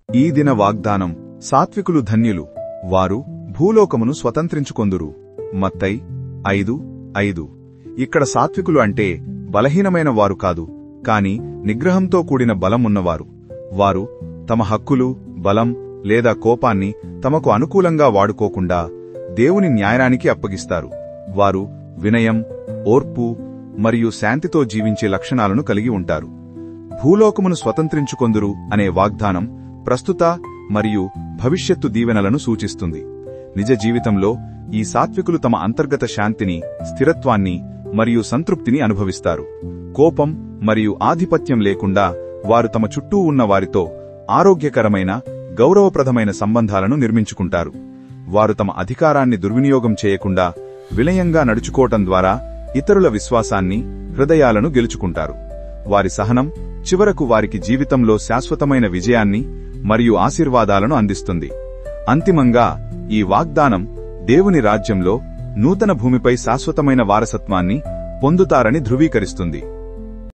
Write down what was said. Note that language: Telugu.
ఈ దిన వాగ్దానం: సాత్వికులు ధన్యులు, వారు భూలోకమును స్వతంత్రించుకొందురు. మత్తయి 5:5. ఇక్కడ సాత్వికులు అంటే బలహీనమైన వారు కాదు, కాని నిగ్రహంతో కూడిన బలం ఉన్నవారు. వారు తమ హక్కులు, బలం లేదా కోపాన్ని తమకు అనుకూలంగా వాడుకోకుండా దేవుని న్యాయానికి అప్పగిస్తారు. వారు వినయం, ఓర్పు మరియు శాంతితో జీవించే లక్షణాలను కలిగి ఉంటారు. భూలోకమును స్వతంత్రించుకొందురు అనే వాగ్దానం ప్రస్తుత మరియు భవిష్యత్తు దీవెనలను సూచిస్తుంది. నిజ జీవితంలో ఈ సాత్వికులు తమ అంతర్గత శాంతిని, స్థిరత్వాన్ని మరియు సంతృప్తిని అనుభవిస్తారు. కోపం మరియు ఆధిపత్యం లేకుండా వారు తమ చుట్టూ ఉన్న వారితో ఆరోగ్యకరమైన, గౌరవప్రదమైన సంబంధాలను నిర్మించుకుంటారు. వారు తమ అధికారాన్ని దుర్వినియోగం చేయకుండా వినయంగా నడుచుకోవటం ద్వారా ఇతరుల విశ్వాసాన్ని, హృదయాలను గెలుచుకుంటారు. వారి సహనం చివరకు వారికి జీవితంలో శాశ్వతమైన విజయాన్ని మరియు ఆశీర్వాదాలను అందిస్తుంది. అంతిమంగా ఈ వాగ్దానం దేవుని రాజ్యంలో నూతన భూమిపై శాశ్వతమైన వారసత్వాన్ని పొందుతారని ధృవీకరిస్తుంది.